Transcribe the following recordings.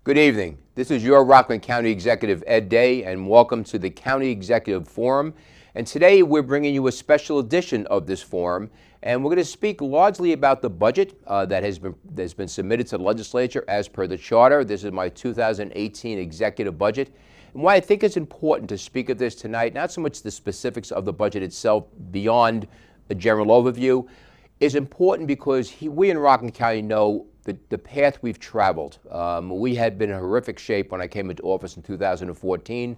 Good evening. This is your Rockland County Executive Ed Day, and welcome to the County Executive Forum. And today we're bringing you a special edition of this forum, and we're going to speak largely about the budget that has been submitted to the legislature as per the charter. This is my 2018 executive budget. And why I think it's important to speak of this tonight, not so much the specifics of the budget itself beyond a general overview, is important because we in Rockland County know the path we've traveled. We had been in horrific shape when I came into office in 2014.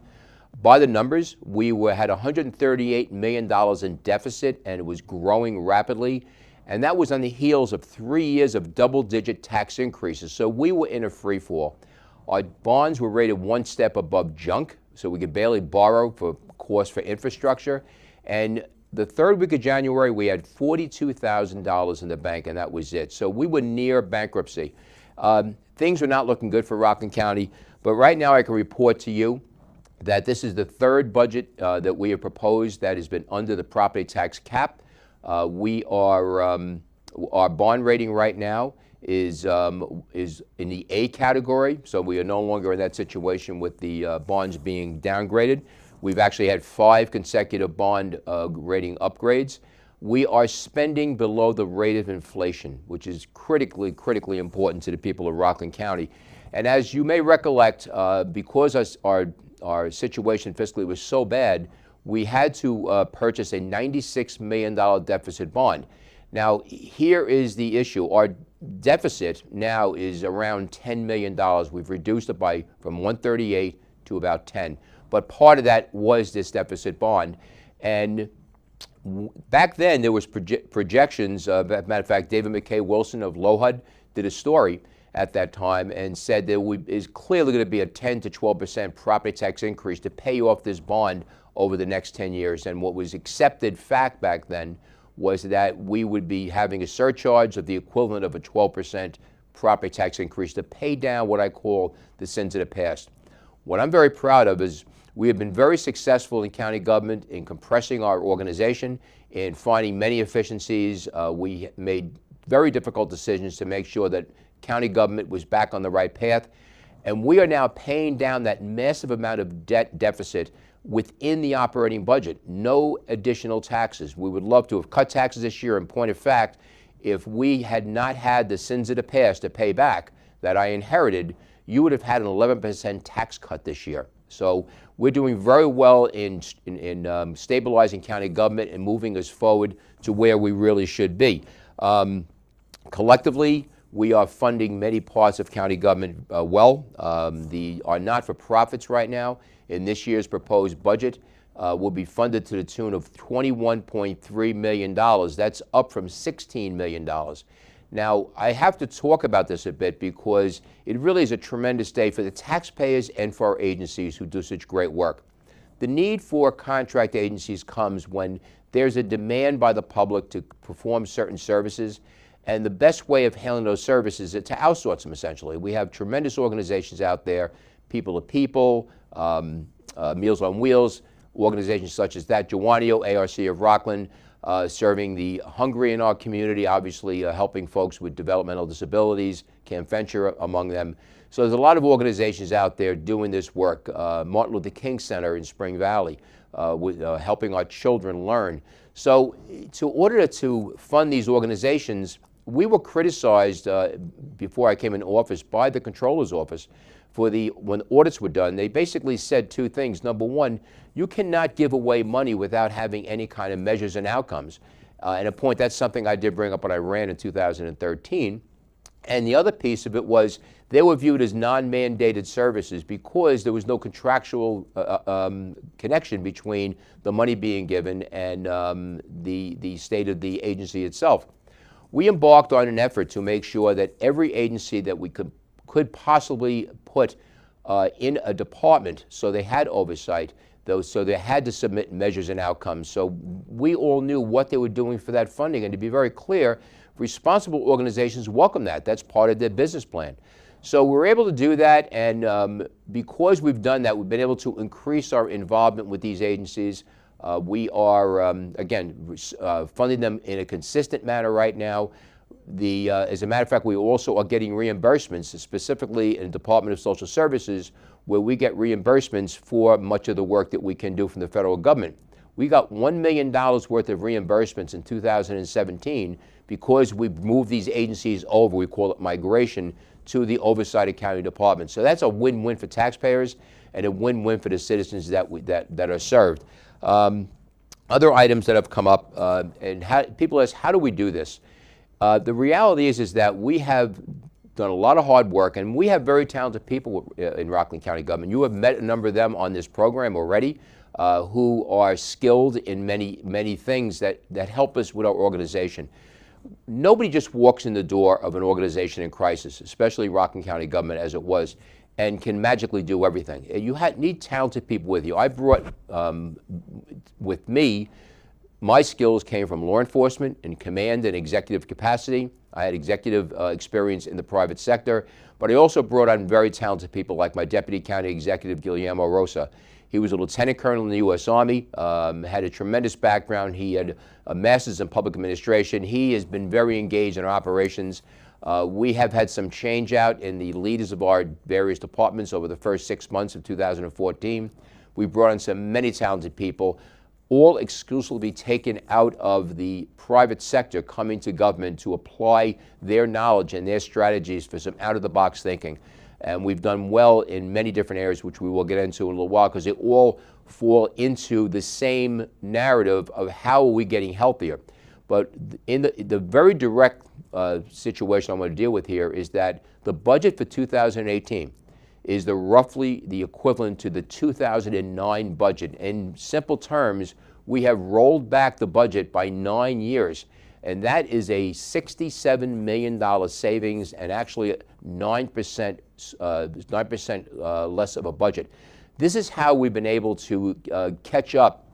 By the numbers, we had $138 million in deficit, and it was growing rapidly. And that was on the heels of 3 years of double-digit tax increases. So we were in a free fall. Our bonds were rated one step above junk, so we could barely borrow for costs for infrastructure. And the third week of January, we had $42,000 in the bank, and that was it. So we were near bankruptcy. Things are not looking good for Rockland County, but right now I can report to you that this is the third budget that we have proposed that has been under the property tax cap. Our bond rating right now is in the A category, so we are no longer in that situation with the bonds being downgraded. We've actually had 5 consecutive bond rating upgrades. We are spending below the rate of inflation, which is critically important to the people of Rockland County. And as you may recollect, because our situation fiscally was so bad, we had to purchase a $96 million deficit bond. Now, here is the issue. Our deficit now is around $10 million. We've reduced it from 138 to about 10. But part of that was this deficit bond. And back then, there was projections. As a matter of fact, David McKay Wilson of LOHUD did a story at that time and said there is clearly going to be a 10 to 12% property tax increase to pay off this bond over the next 10 years. And what was accepted fact back then was that we would be having a surcharge of the equivalent of a 12% property tax increase to pay down what I call the sins of the past. What I'm very proud of is we have been very successful in county government in compressing our organization, in finding many efficiencies. We made very difficult decisions to make sure that county government was back on the right path. And we are now paying down that massive amount of debt deficit within the operating budget. No additional taxes. We would love to have cut taxes this year. In point of fact, if we had not had the sins of the past to pay back that I inherited, you would have had an 11% tax cut this year. So we're doing very well in stabilizing county government and moving us forward to where we really should be. Collectively, we are funding many parts of county government well. Our not-for-profits right now in this year's proposed budget will be funded to the tune of $21.3 million. That's up from $16 million. Now, I have to talk about this a bit because it really is a tremendous day for the taxpayers and for our agencies who do such great work. The need for contract agencies comes when there's a demand by the public to perform certain services, and the best way of handling those services is to outsource them, essentially. We have tremendous organizations out there, People to People, Meals on Wheels, organizations such as that, Joanio, ARC of Rockland, serving the hungry in our community, obviously helping folks with developmental disabilities, Camp Venture among them. So there's a lot of organizations out there doing this work. Martin Luther King Center in Spring Valley, with helping our children learn. So in order to fund these organizations, we were criticized before I came into office by the Comptroller's Office when audits were done. They basically said 2 things. Number one, you cannot give away money without having any kind of measures and outcomes. And a point, that's something I did bring up when I ran in 2013. And the other piece of it was they were viewed as non-mandated services because there was no contractual connection between the money being given and the state of the agency itself. We embarked on an effort to make sure that every agency that we could possibly put in a department, so they had oversight, so they had to submit measures and outcomes. So we all knew what they were doing for that funding. And to be very clear, responsible organizations welcome that. That's part of their business plan. So we're able to do that, and because we've done that, we've been able to increase our involvement with these agencies. We are, again, funding them in a consistent manner right now. As a matter of fact, we also are getting reimbursements, specifically in the Department of Social Services, where we get reimbursements for much of the work that we can do from the federal government. We got $1 million worth of reimbursements in 2017 because we moved these agencies over, we call it migration, to the oversight of county departments. So that's a win-win for taxpayers and a win-win for the citizens that are served. Other items that have come up, people ask, how do we do this? The reality is that we have done a lot of hard work, and we have very talented people in Rockland County government. You have met a number of them on this program already, who are skilled in many things that help us with our organization. Nobody just walks in the door of an organization in crisis, especially Rockland County government as it was, and can magically do everything. You need talented people with you. I brought with me, my skills came from law enforcement in command and executive capacity. I had executive experience in the private sector, but I also brought on very talented people like my Deputy County Executive, Guillermo Rosa. He was a lieutenant colonel in the U.S. Army, had a tremendous background. He had a master's in public administration. He has been very engaged in our operations. We have had some change out in the leaders of our various departments over the first 6 months of 2014. We brought in many talented people, all exclusively taken out of the private sector, coming to government to apply their knowledge and their strategies for some out-of-the-box thinking. And we've done well in many different areas, which we will get into in a little while, because they all fall into the same narrative of how are we getting healthier. But in the very direct situation I'm going to deal with here is that the budget for 2018 is roughly the equivalent to the 2009 budget. In simple terms, we have rolled back the budget by 9 years, and that is a $67 million savings and actually 9% less of a budget. This is how we've been able to catch up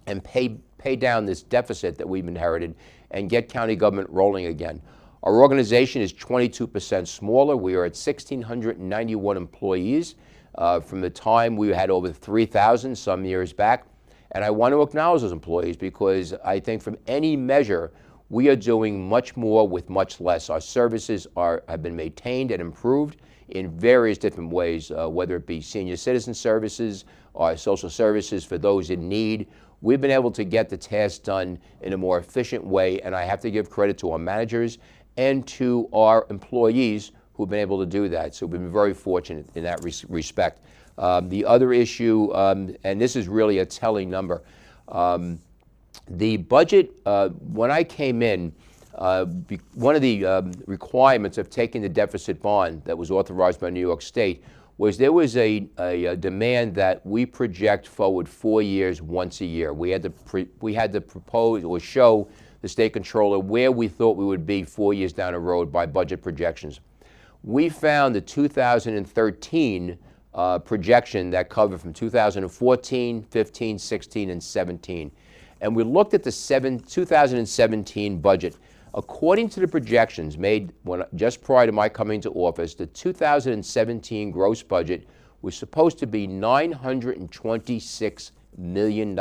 and pay down this deficit that we've inherited and get county government rolling again. Our organization is 22% smaller. We are at 1,691 employees from the time we had over 3,000 some years back. And I want to acknowledge those employees because I think from any measure, we are doing much more with much less. Our services have been maintained and improved in various different ways, whether it be senior citizen services or social services for those in need. We've been able to get the tasks done in a more efficient way, and I have to give credit to our managers and to our employees who've been able to do that. So we've been very fortunate in that respect. The other issue, and this is really a telling number, the budget, when I came in, one of the requirements of taking the deficit bond that was authorized by New York State was there was a demand that we project forward 4 years once a year. We had to propose or show the state controller where we thought we would be 4 years down the road by budget projections. We found the 2013 projection that covered from 2014, 15, 16, and 17. And we looked at the 2017 budget. According to the projections made just prior to my coming to office, the 2017 gross budget was supposed to be $926 million.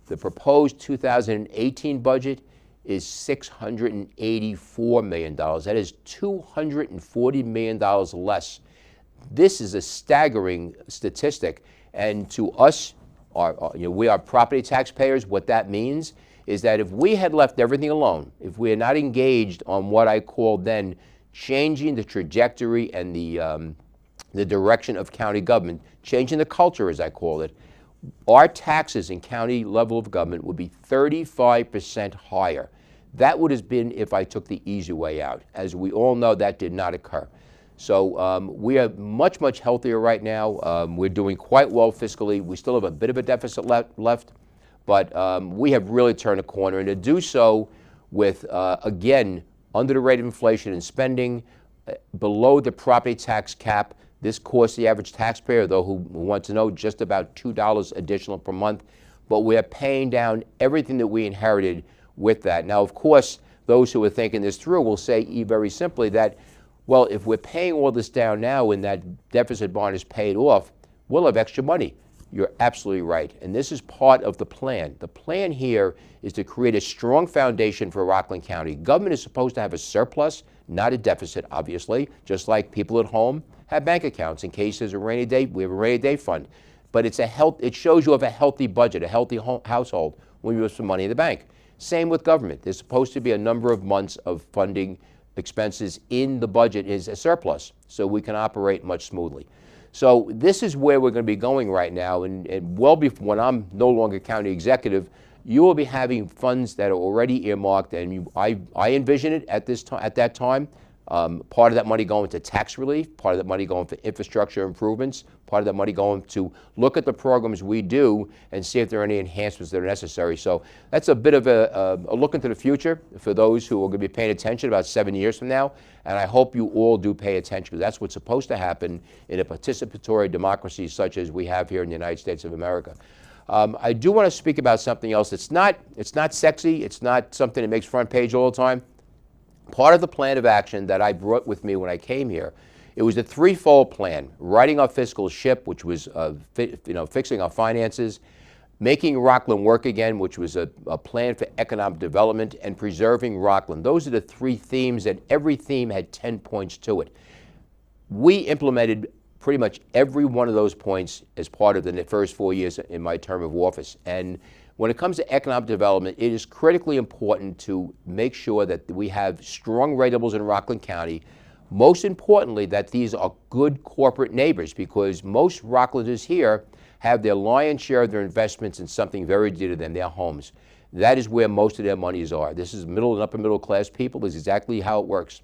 The proposed 2018 budget is $684 million. That is $240 million less. This is a staggering statistic, and to us, we are property taxpayers. What that means is that if we had left everything alone, if we had not engaged on what I called then changing the trajectory and the direction of county government, changing the culture as I call it, our taxes in county level of government would be 35% higher. That would have been if I took the easy way out. As we all know, that did not occur. So we are much, much healthier right now. We're doing quite well fiscally. We still have a bit of a deficit left, but we have really turned a corner. And to do so with, again, under the rate of inflation and spending, below the property tax cap. This costs the average taxpayer, though, who wants to know, just about $2 additional per month. But we are paying down everything that we inherited with that. Now, of course, those who are thinking this through will say very simply that, well, if we're paying all this down now and that deficit bond is paid off, we'll have extra money. you're absolutely right. And this is part of the plan. The plan here is to create a strong foundation for Rockland County. Government is supposed to have a surplus, not a deficit, obviously, just like people at home have bank accounts in case there's a rainy day. We have a rainy day fund. But it shows you have a healthy budget, a healthy household when you have some money in the bank. Same with government. There's supposed to be a number of months of funding expenses in the budget is a surplus, so we can operate much smoothly. So this is where we're going to be going right now, and well before, when I'm no longer county executive, you will be having funds that are already earmarked, and I envision it at that time. Part of that money going to tax relief, part of that money going for infrastructure improvements, part of that money going to look at the programs we do and see if there are any enhancements that are necessary. So that's a bit of a look into the future for those who are going to be paying attention about 7 years from now. And I hope you all do pay attention, because that's what's supposed to happen in a participatory democracy such as we have here in the United States of America. I do want to speak about something else. It's not sexy. It's not something that makes front page all the time. Part of the plan of action that I brought with me when I came here, it was a threefold plan: righting our fiscal ship, which was fixing our finances; making Rockland work again, which was a plan for economic development; and preserving Rockland. Those are the three themes, and every theme had 10 points to it. We implemented pretty much every one of those points as part of the first 4 years in my term of office. And when it comes to economic development, it is critically important to make sure that we have strong ratables in Rockland County. Most importantly, that these are good corporate neighbors, because most Rocklanders here have their lion's share of their investments in something very dear to them, their homes. That is where most of their monies are. This is middle and upper middle class people. This is exactly how it works.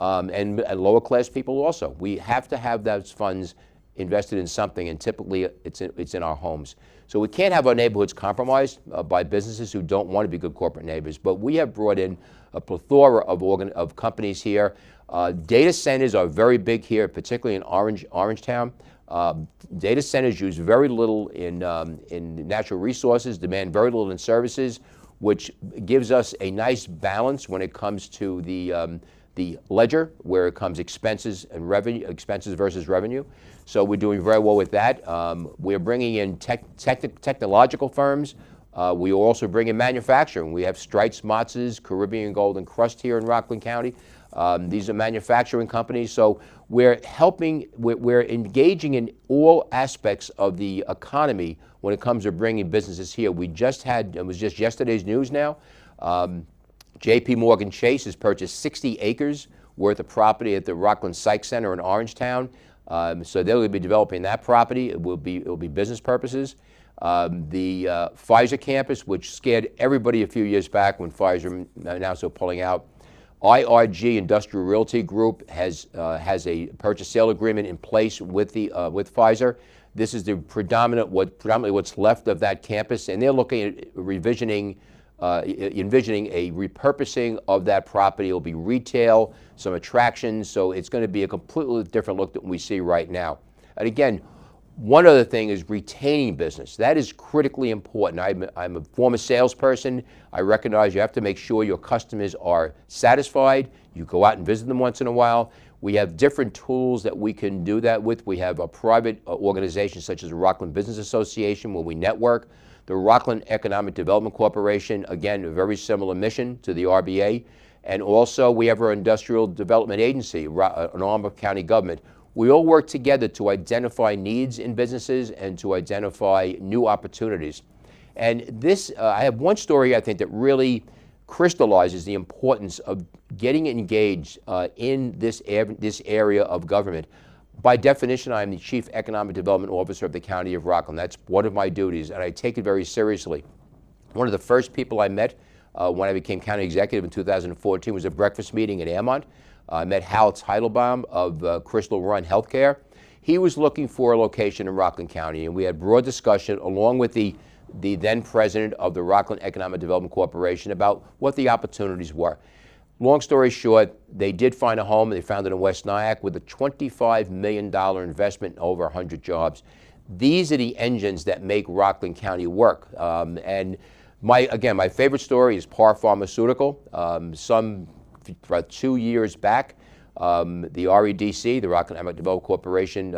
And lower class people also. We have to have those funds invested in something, and typically it's in our homes. So we can't have our neighborhoods compromised by businesses who don't want to be good corporate neighbors. But we have brought in a plethora of companies here. Data centers are very big here, particularly in Orangetown. Data centers use very little in natural resources, demand very little in services, which gives us a nice balance when it comes to the ledger, where it comes expenses and revenue, expenses versus revenue. So we're doing very well with that. We're bringing in technological firms. We also bring in manufacturing. We have Strites, Motz's, Caribbean Gold and Crust here in Rockland County. These are manufacturing companies. So we're engaging in all aspects of the economy when it comes to bringing businesses here. We just had, it was just yesterday's news now, Jpmorgan Chase has purchased 60 acres worth of property at the Rockland Psych Center in Orangetown. So they'll be developing that property. It will be business purposes. The Pfizer campus, which scared everybody a few years back when Pfizer announced they're pulling out. IRG Industrial Realty Group has a purchase sale agreement in place with Pfizer. This is the predominantly what's left of that campus, and they're looking at envisioning a repurposing of that property. It'll be retail, some attractions, so it's going to be a completely different look than we see right now. And again, one other thing is retaining business. That is critically important. I'm a former salesperson. I recognize you have to make sure your customers are satisfied. You go out and visit them once in a while. We have different tools that we can do that with. We have a private organization such as the Rockland Business Association, where we network. The Rockland Economic Development Corporation, again, a very similar mission to the RBA. And also we have our Industrial Development Agency, an arm of county government. We all work together to identify needs in businesses and to identify new opportunities. And this, I have one story I think that really crystallizes the importance of getting engaged in this area of government. By definition, I am the Chief Economic Development Officer of the County of Rockland. That's one of my duties, and I take it very seriously. One of the first people I met when I became county executive in 2014 was a breakfast meeting in Airmont. I met Hal Teitelbaum of Crystal Run Healthcare. He was looking for a location in Rockland County, and we had broad discussion along with the then president of the Rockland Economic Development Corporation about what the opportunities were. Long story short, they did find a home. They found it in West Nyack with a $25 million investment and over 100 jobs. These are the engines that make Rockland County work. And my favorite story is Parr Pharmaceutical. About 2 years back, The REDC, the Rockland Economic Development Corporation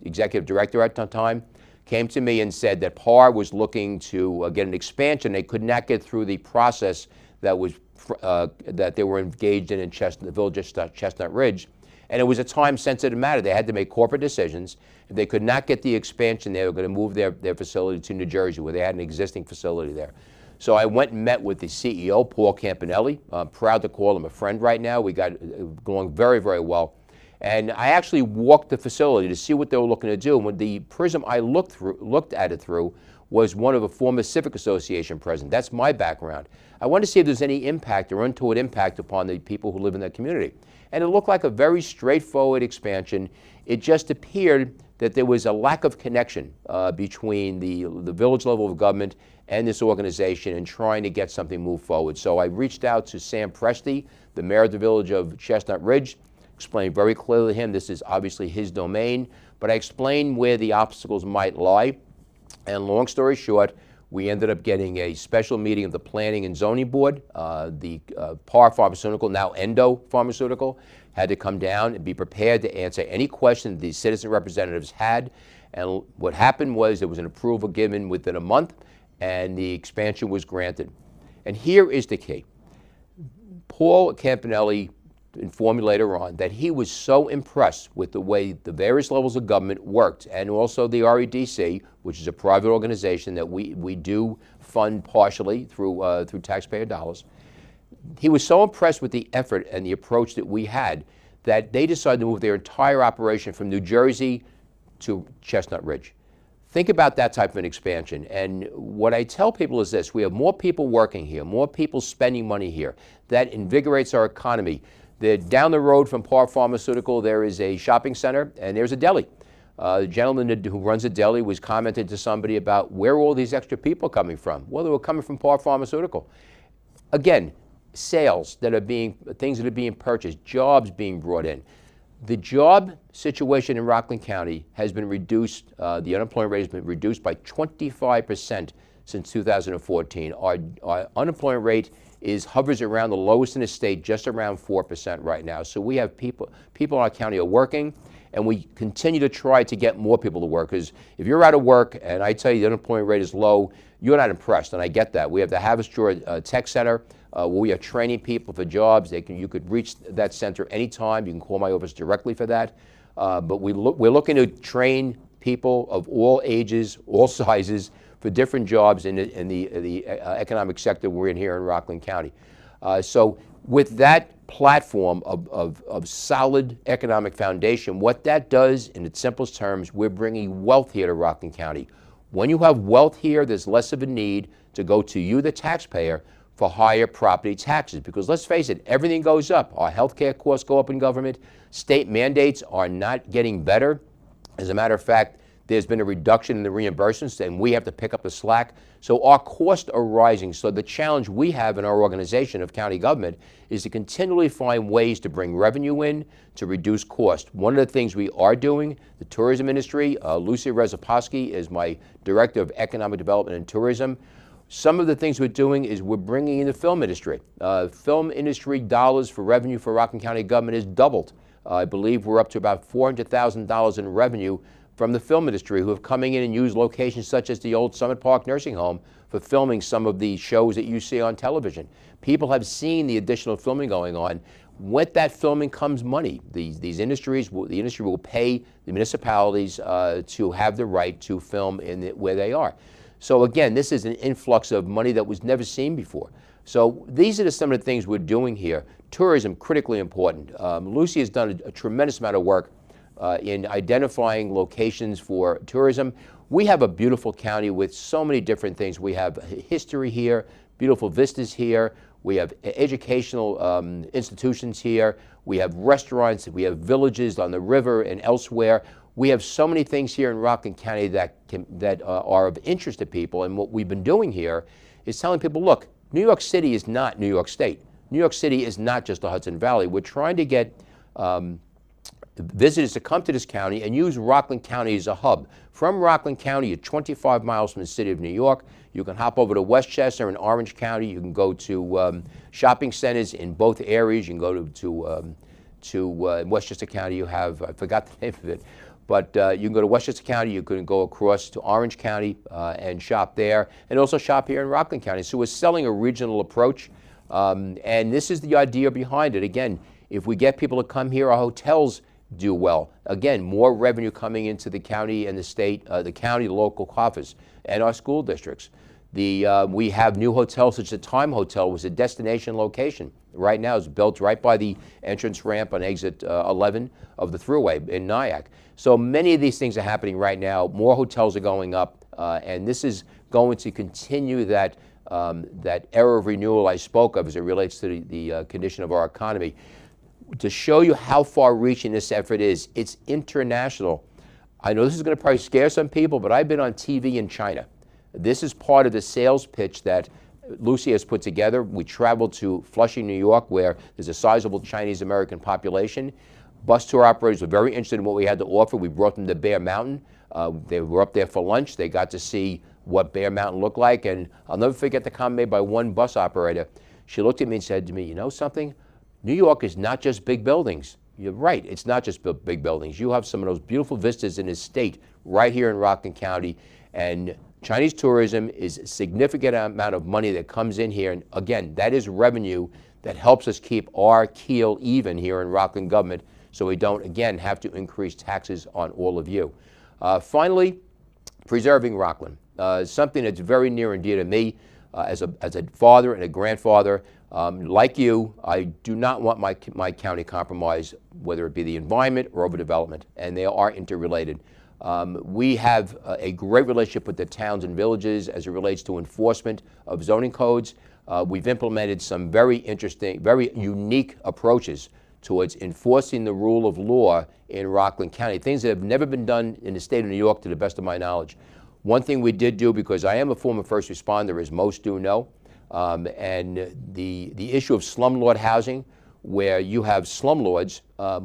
executive director at the time, came to me and said that Parr was looking to get an expansion. They could not get through the process that was that they were engaged in the village of Chestnut Ridge. And it was a time-sensitive matter. They had to make corporate decisions. If they could not get the expansion, they were going to move their facility to New Jersey, where they had an existing facility there. So I went and met with the CEO, Paul Campanelli. I'm proud to call him a friend right now. We got going very, very well. And I actually walked the facility to see what they were looking to do. And when the prism I looked at it through was one of a former Civic Association president. That's my background. I wanted to see if there's any impact or untoward impact upon the people who live in that community. And it looked like a very straightforward expansion. It just appeared that there was a lack of connection between the village level of government and this organization in trying to get something moved forward. So I reached out to Sam Presti, the mayor of the village of Chestnut Ridge, explained very clearly to him this is obviously his domain, but I explained where the obstacles might lie. And long story short, we ended up getting a special meeting of the Planning and Zoning Board. The Parr Pharmaceutical, now Endo Pharmaceutical, had to come down and be prepared to answer any question the citizen representatives had. And what happened was there was an approval given within a month, and the expansion was granted. And here is the key. Paul Campanelli informed me later on that he was so impressed with the way the various levels of government worked, and also the REDC, which is a private organization that we do fund partially through taxpayer dollars. He was so impressed with the effort and the approach that we had that they decided to move their entire operation from New Jersey to Chestnut Ridge. Think about that type of an expansion. And what I tell people is this: we have more people working here, more people spending money here. That invigorates our economy. Down the road from Parr Pharmaceutical, there is a shopping center and there's a deli. The gentleman who runs the deli was commenting to somebody about where are all these extra people coming from? Well, they were coming from Parr Pharmaceutical. Again, sales that are things that are being purchased, jobs being brought in. The job situation in Rockland County has been reduced, the unemployment rate has been reduced by 25% since 2014. Our unemployment rate hovers around the lowest in the state, just around 4% right now. So we have people in our county are working, and we continue to try to get more people to work. Because if you're out of work and I tell you the unemployment rate is low, you're not impressed, and I get that. We have the Haverstraw Tech Center, where we are training people for jobs. You could reach that center anytime. You can call my office directly for that. But we're looking to train people of all ages, all sizes, for different jobs in the economic sector we're in here in Rockland County. So with that platform of solid economic foundation, what that does in its simplest terms, we're bringing wealth here to Rockland County. When you have wealth here, there's less of a need to go to you, the taxpayer, for higher property taxes. Because let's face it, everything goes up. Our healthcare costs go up in government. State mandates are not getting better. As a matter of fact, there's been a reduction in the reimbursements, and we have to pick up the slack. So our costs are rising. So the challenge we have in our organization of county government is to continually find ways to bring revenue in to reduce cost. One of the things we are doing, the tourism industry, Lucy Rezaposky is my Director of Economic Development and Tourism. Some of the things we're doing is we're bringing in the film industry. Film industry dollars for revenue for Rockland County government has doubled. I believe we're up to about $400,000 in revenue from the film industry, who have coming in and used locations such as the old Summit Park Nursing Home for filming some of the shows that you see on television. People have seen the additional filming going on. With that filming comes money. The industry will pay the municipalities to have the right to film where they are. So again, this is an influx of money that was never seen before. So these are some of the things we're doing here. Tourism, critically important. Lucy has done a tremendous amount of work in identifying locations for tourism. We have a beautiful county with so many different things. We have history here, beautiful vistas here. We have educational institutions here. We have restaurants. We have villages on the river and elsewhere. We have so many things here in Rockland County that are of interest to people. And what we've been doing here is telling people, look, New York City is not New York State. New York City is not just the Hudson Valley. We're trying to get visitors to come to this county and use Rockland County as a hub. From Rockland County, you're 25 miles from the city of New York. You can hop over to Westchester in Orange County. You can go to shopping centers in both areas. You can go to Westchester County. You have, I forgot the name of it, but you can go to Westchester County. You can go across to Orange County and shop there, and also shop here in Rockland County. So we're selling a regional approach, and this is the idea behind it. Again, if we get people to come here, our hotels do well. Again, more revenue coming into the county and the state, the county, the local coffers, and our school districts. We have new hotels, such as the Time Hotel was a destination location. Right now it's built right by the entrance ramp on exit 11 of the Thruway in Nyack. So many of these things are happening right now. More hotels are going up, and this is going to continue that era of renewal I spoke of as it relates to the condition of our economy. To show you how far-reaching this effort is, it's international. I know this is going to probably scare some people, but I've been on TV in China. This is part of the sales pitch that Lucy has put together. We traveled to Flushing, New York, where there's a sizable Chinese-American population. Bus tour operators were very interested in what we had to offer. We brought them to Bear Mountain. They were up there for lunch. They got to see what Bear Mountain looked like, and I'll never forget the comment made by one bus operator. She looked at me and said to me, "You know something? New York is not just big buildings." You're right, it's not just big buildings. You have some of those beautiful vistas in this state right here in Rockland County, and Chinese tourism is a significant amount of money that comes in here, and again, that is revenue that helps us keep our keel even here in Rockland government, so we don't, again, have to increase taxes on all of you. Finally, preserving Rockland, something that's very near and dear to me as a father and a grandfather. Like you, I do not want my county compromised, whether it be the environment or overdevelopment, and they are interrelated. We have a great relationship with the towns and villages as it relates to enforcement of zoning codes. We've implemented some very interesting, very unique approaches towards enforcing the rule of law in Rockland County, things that have never been done in the state of New York to the best of my knowledge. One thing we did do, because I am a former first responder, as most do know, and the issue of slumlord housing, where you have slumlords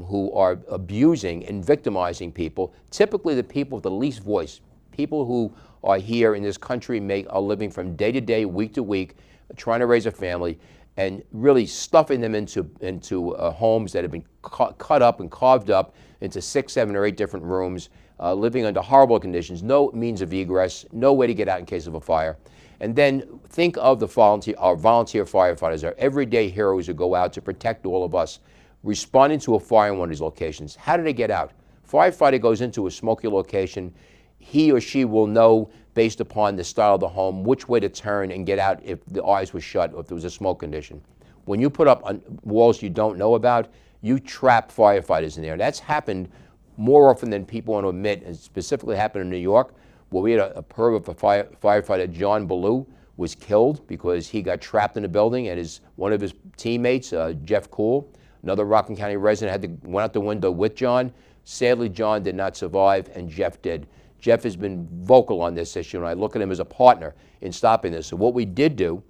who are abusing and victimizing people, typically the people with the least voice, people who are here in this country, make a living from day to day, week to week, trying to raise a family, and really stuffing them into homes that have been cut up and carved up into 6, 7, or 8 different rooms, living under horrible conditions, no means of egress, no way to get out in case of a fire. And then think of our volunteer firefighters, our everyday heroes who go out to protect all of us, responding to a fire in one of these locations. How do they get out? Firefighter goes into a smoky location. He or she will know, based upon the style of the home, which way to turn and get out if the eyes were shut or if there was a smoke condition. When you put up on walls you don't know about, you trap firefighters in there. That's happened more often than people want to admit, and specifically happened in New York, where we had a perv of a firefighter, John Ballou, was killed because he got trapped in a building, and one of his teammates, Jeff Cool, another Rockland County resident, went out the window with John. Sadly, John did not survive, and Jeff did. Jeff has been vocal on this issue, and I look at him as a partner in stopping this. So what we did do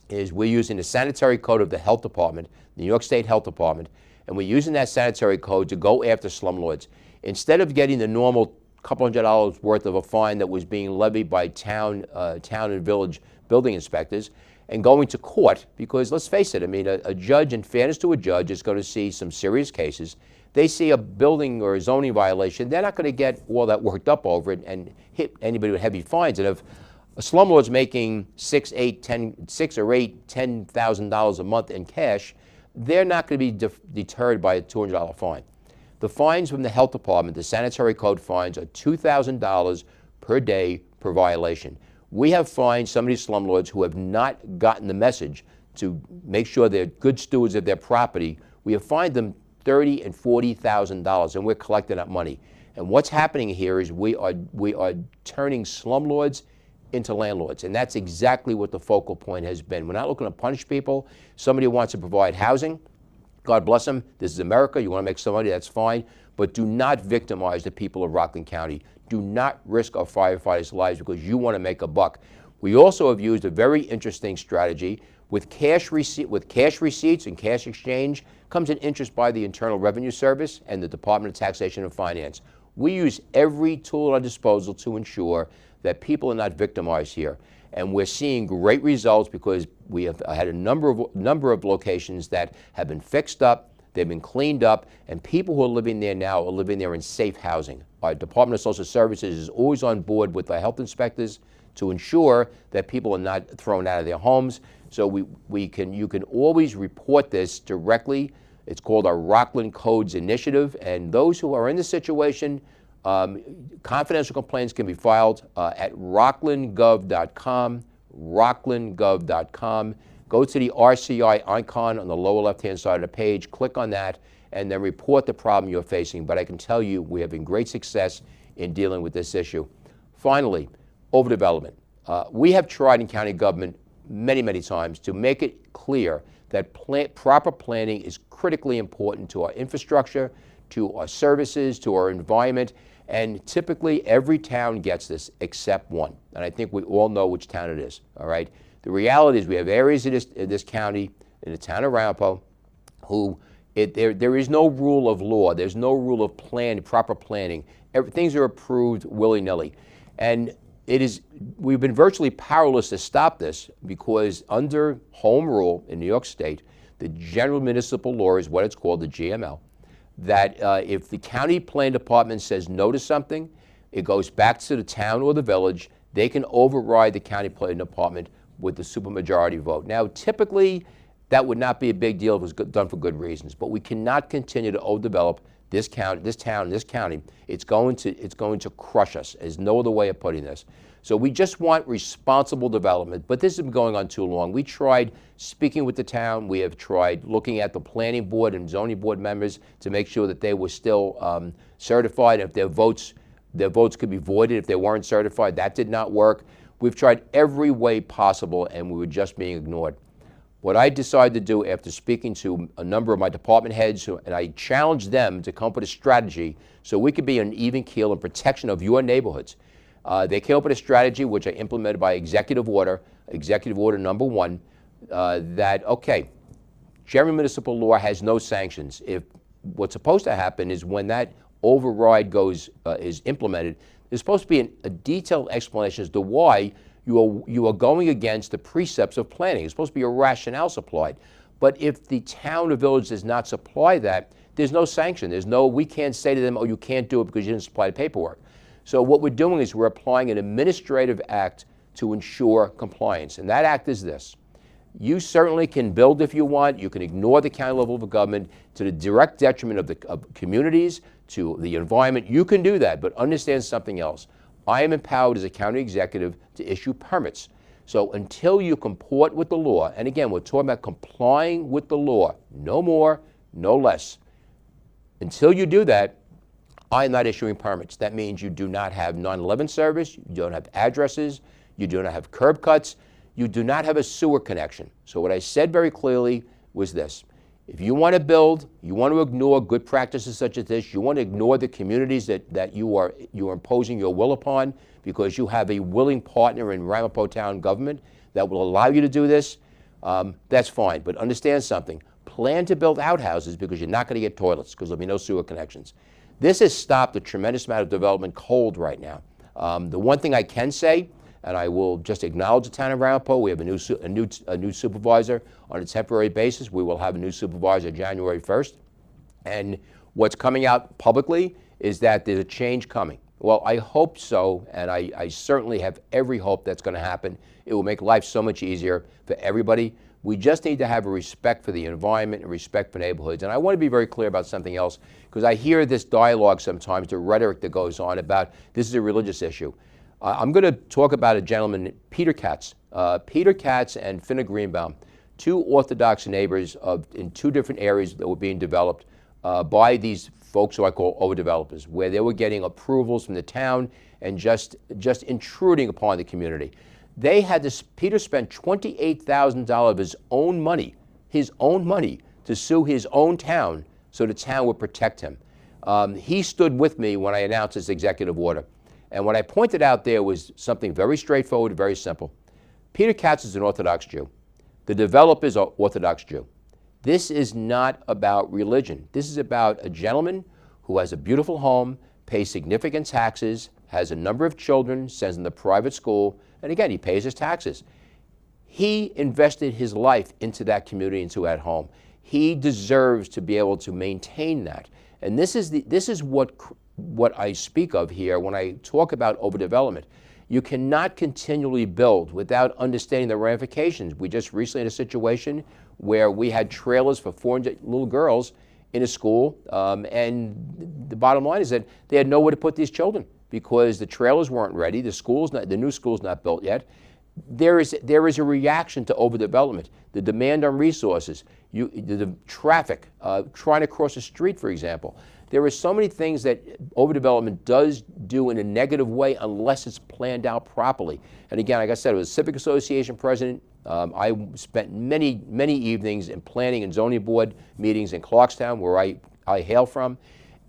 is we're using the sanitary code of the health department, the New York State Health Department, and we're using that sanitary code to go after slumlords. Instead of getting the normal couple $100 worth of a fine that was being levied by town and village building inspectors, and going to court, because let's face it, I mean, a judge, in fairness to a judge, is going to see some serious cases. They see a building or a zoning violation, they're not going to get all that worked up over it and hit anybody with heavy fines. And if a slumlord's making $6,000 or $10,000 a month in cash, they're not going to be deterred by a $200 fine. The fines from the health department, the sanitary code fines, are $2,000 per day per violation. We have fined some of these slumlords who have not gotten the message to make sure they're good stewards of their property. We have fined them $30,000 and $40,000, and we're collecting that money. And what's happening here is we are turning slumlords into landlords, and that's exactly what the focal point has been. We're not looking to punish people. Somebody who wants to provide housing, God bless them. This is America. You want to make some money, that's fine. But do not victimize the people of Rockland County. Do not risk our firefighters' lives because you want to make a buck. We also have used a very interesting strategy With cash receipts and cash exchange comes an interest by the Internal Revenue Service and the Department of Taxation and Finance. We use every tool at our disposal to ensure that people are not victimized here. And we're seeing great results because we have had a number of locations that have been fixed up, they've been cleaned up, and people who are living there now are living there in safe housing. Our Department of Social Services is always on board with the health inspectors to ensure that people are not thrown out of their homes. So you can always report this directly. It's called our Rockland Codes Initiative, and those who are in the situation, confidential complaints can be filed at rocklandgov.com, rocklandgov.com. Go to the RCI icon on the lower left-hand side of the page, click on that, and then report the problem you're facing. But I can tell you we're having great success in dealing with this issue. Finally, overdevelopment. We have tried in county government many times to make it clear that proper planning is critically important to our infrastructure, to our services, to our environment, and typically every town gets this except one. And I think we all know which town it is, all right? The reality is we have areas in this county, in the town of Ramapo, who there is no rule of law. There's no rule of proper planning. Things are approved willy-nilly. And we've been virtually powerless to stop this because under home rule in New York State, the general municipal law is what it's called, the GML, that if the county plan department says no to something, it goes back to the town or the village. They can override the county plan department with the supermajority vote. Now, typically, that would not be a big deal if it was done for good reasons, but we cannot continue to overdevelop this town, this county. It's going to crush us. There's no other way of putting this. So we just want responsible development, but this has been going on too long. We tried speaking with the town. We have tried looking at the planning board and zoning board members to make sure that they were still certified. If their votes could be voided if they weren't certified. That did not work. We've tried every way possible, and we were just being ignored. What I decided to do after speaking to a number of my department heads, and I challenged them to come up with a strategy so we could be an even keel in protection of your neighborhoods. They came up with a strategy which I implemented by executive order number 1, that, okay, general municipal law has no sanctions. If what's supposed to happen is when that override is implemented, there's supposed to be a detailed explanation as to why you are going against the precepts of planning. It's supposed to be a rationale supplied. But if the town or village does not supply that, there's no sanction. We can't say to them, oh, you can't do it because you didn't supply the paperwork. So what we're doing is we're applying an administrative act to ensure compliance. And that act is this. You certainly can build if you want. You can ignore the county level of government to the direct detriment of communities, to the environment. You can do that, but understand something else. I am empowered as a county executive to issue permits. So until you comport with the law, and again, we're talking about complying with the law, no more, no less. Until you do that, I am not issuing permits. That means you do not have 911 service, you don't have addresses, you do not have curb cuts, you do not have a sewer connection. So what I said very clearly was this. If you want to build, you want to ignore good practices such as this, you want to ignore the communities that you are imposing your will upon because you have a willing partner in Ramapo Town government that will allow you to do this, that's fine. But understand something. Plan to build outhouses because you're not going to get toilets because there'll be no sewer connections. This has stopped a tremendous amount of development cold right now. The one thing I can say, and I will just acknowledge the town of Ramapo, we have a new supervisor on a temporary basis. We will have a new supervisor January 1st. And what's coming out publicly is that there's a change coming. Well, I hope so, and I certainly have every hope that's going to happen. It will make life so much easier for everybody. We just need to have a respect for the environment and respect for neighborhoods. And I want to be very clear about something else, because I hear this dialogue sometimes, the rhetoric that goes on about this is a religious issue. I'm going to talk about a gentleman, Peter Katz. Peter Katz and Finna Greenbaum, two Orthodox neighbors in two different areas that were being developed by these folks who I call overdevelopers, where they were getting approvals from the town and just intruding upon the community. They had this, Peter spent $28,000 of his own money, to sue his own town so the town would protect him. He stood with me when I announced this executive order. And what I pointed out there was something very straightforward, very simple. Peter Katz is an Orthodox Jew. The developer's an Orthodox Jew. This is not about religion. This is about a gentleman who has a beautiful home, pays significant taxes, has a number of children, sends them to private school, and again, he pays his taxes. He invested his life into that community, into that home. He deserves to be able to maintain that. And this is what I speak of here when I talk about overdevelopment. You cannot continually build without understanding the ramifications. We just recently had a situation where we had trailers for 400 little girls in a school, and the bottom line is that they had nowhere to put these children because the trailers weren't ready, the new school's not built yet. There is a reaction to overdevelopment, the demand on resources, the traffic, trying to cross a street, for example. There are so many things that overdevelopment does do in a negative way unless it's planned out properly. And again, like I said, I was a Civic Association president. I spent many, many evenings in planning and zoning board meetings in Clarkstown, where I hail from.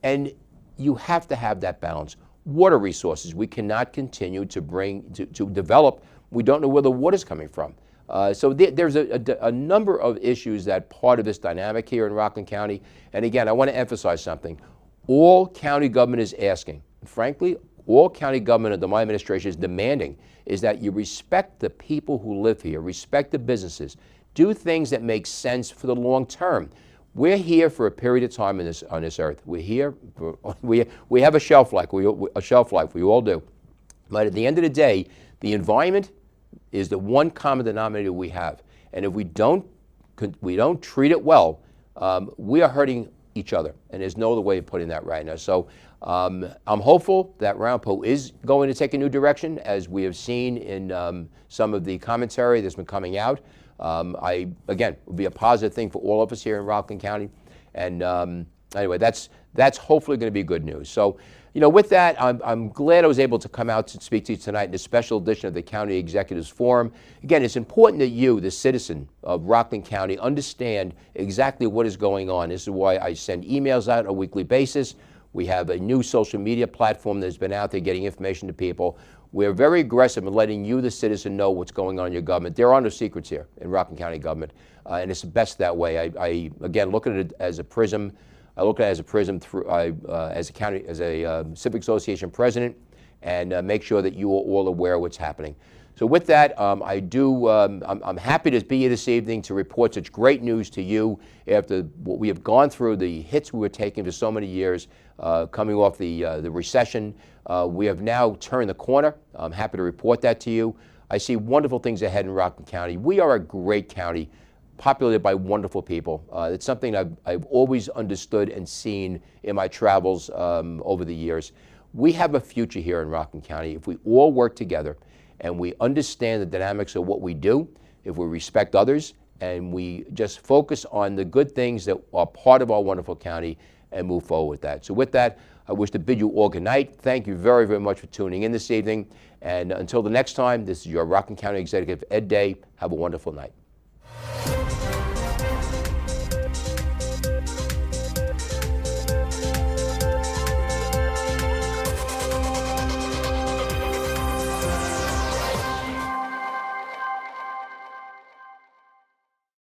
And you have to have that balance. Water resources, we cannot continue to develop. We don't know where the water's coming from. So there's a number of issues that part of this dynamic here in Rockland County. And again, I want to emphasize something. All county government is asking, frankly, all county government under my administration is demanding, is that you respect the people who live here, respect the businesses, do things that make sense for the long term. We're here for a period of time on this earth. We're here, we have a shelf life, we all do. But at the end of the day, the environment is the one common denominator we have. And if we don't treat it well, we are hurting each other. And there's no other way of putting that right now. So I'm hopeful that Ramapo is going to take a new direction, as we have seen in some of the commentary that's been coming out. Again, it will be a positive thing for all of us here in Rockland County. And anyway, that's hopefully going to be good news. So, you know, with that, I'm glad I was able to come out to speak to you tonight in a special edition of the County Executives Forum. Again, it's important that you, the citizen of Rockland County, understand exactly what is going on. This is why I send emails out on a weekly basis. We have a new social media platform that's been out there getting information to people. We're very aggressive in letting you, the citizen, know what's going on in your government. There are no secrets here in Rockland County government, and it's best that way. I again, look at it as a prism. I look at it as a prism through, as a Civic Association president, and make sure that you are all aware of what's happening. So with that, I'm happy to be here this evening to report such great news to you after what we have gone through, the hits we were taking for so many years, coming off the recession. We have now turned the corner. I'm happy to report that to you. I see wonderful things ahead in Rockland County. We are a great county, populated by wonderful people. It's something I've always understood and seen in my travels over the years. We have a future here in Rockland County if we all work together and we understand the dynamics of what we do, if we respect others, and we just focus on the good things that are part of our wonderful county and move forward with that. So with that, I wish to bid you all good night. Thank you very, very much for tuning in this evening. And until the next time, this is your Rockland County Executive, Ed Day. Have a wonderful night.